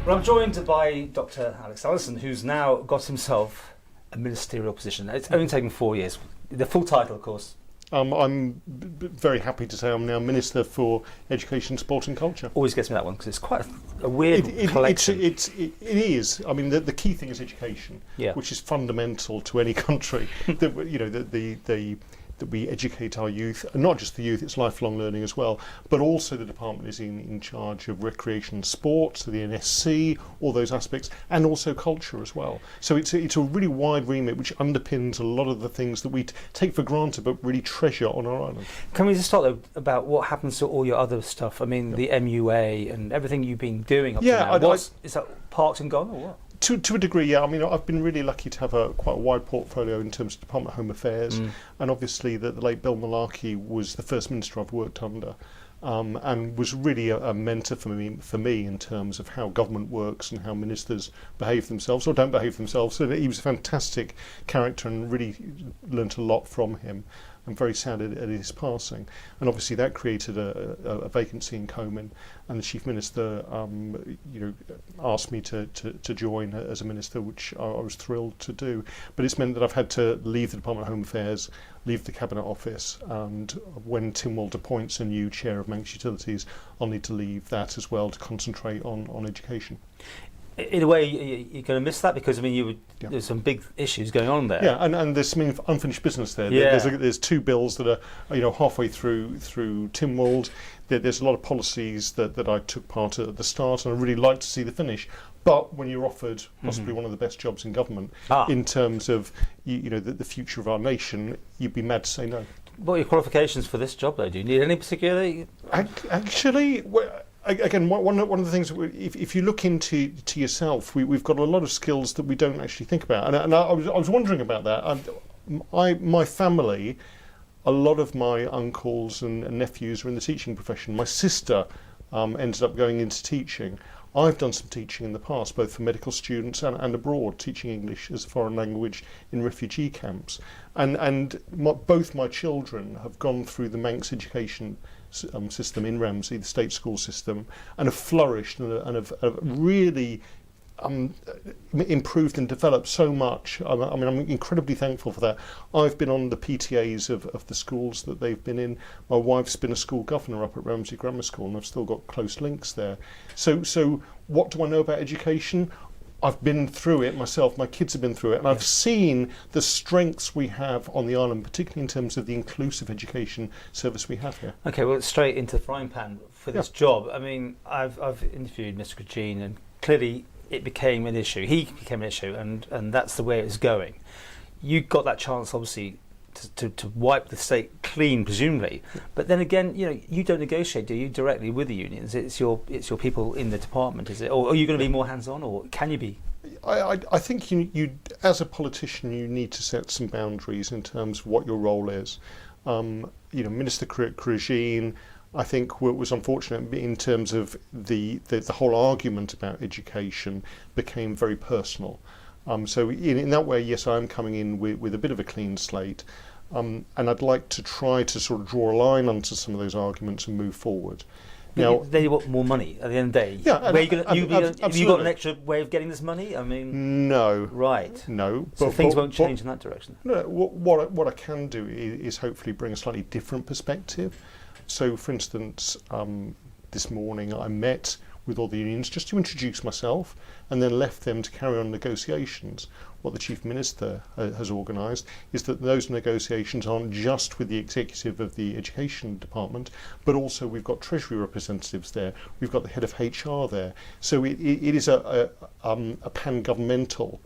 Well, I'm joined by Dr. Alex Allinson, who's now got himself a ministerial position. It's only taken 4 years. The full title, of course. I'm very happy to say I'm now Minister for Education, Sport and Culture. Always gets me that one because it's quite a weird collection. It is. I mean, the key thing is education, which is fundamental to any country. That we educate our youth, and not just the youth, it's lifelong learning as well, but also the department is in charge of recreation and sport, so the NSC, all those aspects, and also culture as well. So it's a really wide remit which underpins a lot of the things that we take for granted but really treasure on our island. Can we just start though about what happens to all your other stuff? I mean, the MUA and everything you've been doing up to now. Is that parked and gone or what? To a degree, yeah. I mean, I've been really lucky to have quite a wide portfolio in terms of Department of Home Affairs, and obviously the late Bill Malarkey was the first minister I've worked under, and was really a mentor for me in terms of how government works and how ministers behave themselves or don't behave themselves. So he was a fantastic character and really learnt a lot from him. I'm very sad at his passing, and obviously that created a vacancy in Comyn, and the Chief Minister asked me to join as a minister, which I was thrilled to do. But it's meant that I've had to leave the Department of Home Affairs, leave the Cabinet Office, and when Tim Wald appoints a new chair of Manx Utilities, I'll need to leave that as well to concentrate on education. In a way, you're going to miss that because I mean, there's some big issues going on there. Yeah, and there's some unfinished business there. Yeah. There's two bills that are halfway through Tim Wald. There's a lot of policies that I took part at the start, and I really like to see the finish. But when you're offered possibly one of the best jobs in government in terms of the future of our nation, you'd be mad to say no. What are your qualifications for this job, though? Do you need any particular? Actually. Again, one of the things, if you look into yourself, we've got a lot of skills that we don't actually think about, and I was wondering about that. My family, a lot of my uncles and nephews are in the teaching profession. My sister ended up going into teaching. I've done some teaching in the past, both for medical students and abroad, teaching English as a foreign language in refugee camps. And both my children have gone through the Manx education system in Ramsey, the state school system, and have flourished and have really improved and developed so much. I mean, I'm incredibly thankful for that. I've been on the PTAs of the schools that they've been in. My wife's been a school governor up at Ramsey Grammar School, and I've still got close links there. So what do I know about education? I've been through it myself, my kids have been through it, and I've seen the strengths we have on the island, particularly in terms of the inclusive education service we have here. Okay, well, straight into the frying pan for this job. I mean, I've interviewed Mr. Green, and clearly it became an issue. He became an issue, and that's the way it's going. You got that chance, obviously, to wipe the state clean, presumably. But then again, you don't negotiate, do you, directly with the unions? It's your people in the department, is it? Or are you going to be more hands-on, or can you be? I think you as a politician, you need to set some boundaries in terms of what your role is. Minister Green, I think, was unfortunate in terms of the whole argument about education became very personal. So in that way, yes, I'm coming in with a bit of a clean slate, and I'd like to try to sort of draw a line onto some of those arguments and move forward. Now, they want more money at the end of the day. Yeah, have you got an extra way of getting this money? I mean, no. Right. No. So things won't change in that direction. No. What I can do is hopefully bring a slightly different perspective. So, for instance, this morning I met with all the unions just to introduce myself, and then left them to carry on negotiations. What the Chief Minister has organised is that those negotiations aren't just with the executive of the Education Department, but also we've got Treasury representatives there, we've got the head of HR there. So it is a pan-governmental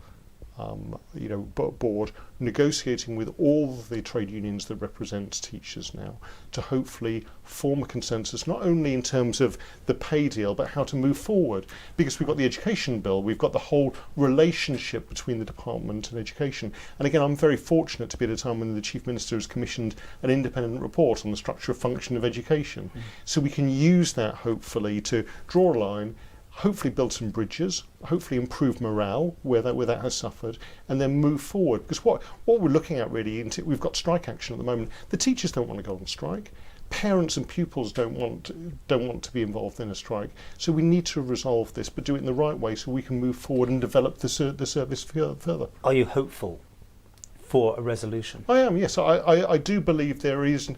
board negotiating with all the trade unions that represent teachers now to hopefully form a consensus, not only in terms of the pay deal, but how to move forward. Because we've got the education bill, we've got the whole relationship between the department and education. And again, I'm very fortunate to be at a time when the Chief Minister has commissioned an independent report on the structure of function of education. So we can use that hopefully to draw a line, hopefully build some bridges, hopefully improve morale where that has suffered, and then move forward. Because what we're looking at really, we've got strike action at the moment. The teachers don't want to go on strike. parents and pupils don't want to be involved in a strike. So we need to resolve this, but do it in the right way so we can move forward and develop the service further. Are you hopeful for a resolution? I am, yes. I do believe there is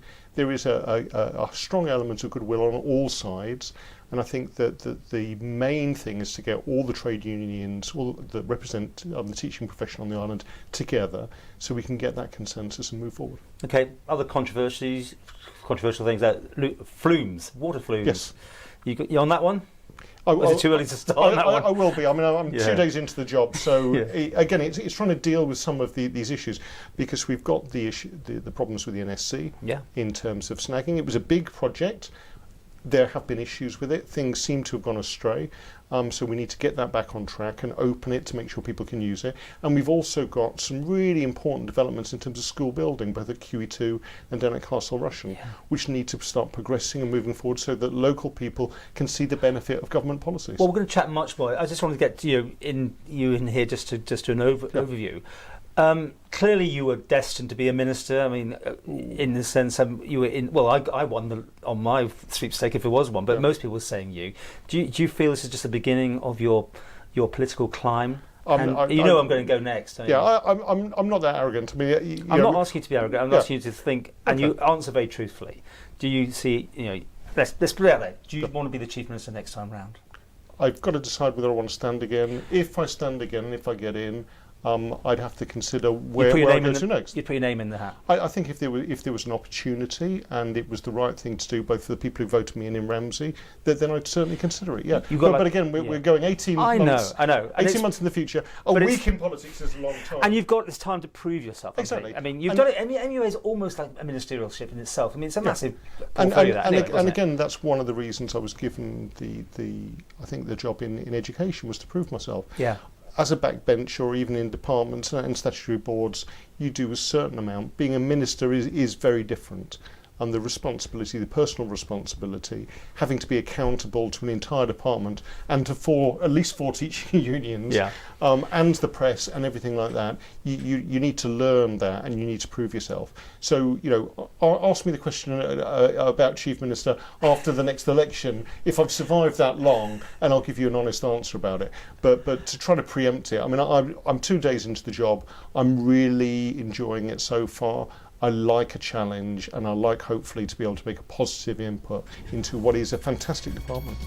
a strong element of goodwill on all sides, and I think that the main thing is to get all the trade unions, all that represent the teaching profession on the island, together so we can get that consensus and move forward. Okay, other controversial things, flumes, water flumes. Yes. You on that one? Is it too early to start on that one? I will be. I mean, I'm 2 days into the job, so again, it's trying to deal with some of these issues, because we've got the problems with the NSC in terms of snagging. It was a big project. There have been issues with it. Things seem to have gone astray. So we need to get that back on track and open it to make sure people can use it. And we've also got some really important developments in terms of school building, both at QE2 and down at Castle Rushen, which need to start progressing and moving forward so that local people can see the benefit of government policies. Well, we're going to chat much more. I just wanted to get you in here just to an overview. Clearly, you were destined to be a minister. I mean, in the sense, you were in. Well, I won on my sweepstake if it was one, but most people were saying you. Do you feel this is just the beginning of your political climb? I'm going to go next. I'm not that arrogant. I mean, I'm not asking you to be arrogant. I'm asking you to think, and you answer very truthfully. Do you see? Let's put it out there. Do you want to be the chief minister next time round? I've got to decide whether I want to stand again. If I stand again, and if I get in, I'd have to consider where I go to next. You'd put your name in the hat. I think if there was an opportunity and it was the right thing to do, both for the people who voted me in Ramsey, then I'd certainly consider it. Yeah, but again, we're going 18 months. I know. 18 months in the future. A week in politics is a long time. And you've got this time to prove yourself. Exactly. I mean, you've done it. MUA is almost like a ministerialship in itself. I mean, it's a massive portfolio. And again, that's one of the reasons I was given the job in education was to prove myself. Yeah. As a backbench or even in departments and statutory boards, you do a certain amount. Being a minister is very different. And the responsibility, the personal responsibility, having to be accountable to an entire department and to at least four teaching unions, and the press and everything like that, you need to learn that and you need to prove yourself. So, ask me the question about Chief Minister after the next election, if I've survived that long, and I'll give you an honest answer about it. But to try to preempt it, I mean, I'm 2 days into the job. I'm really enjoying it so far. I like a challenge, and I like hopefully to be able to make a positive input into what is a fantastic department.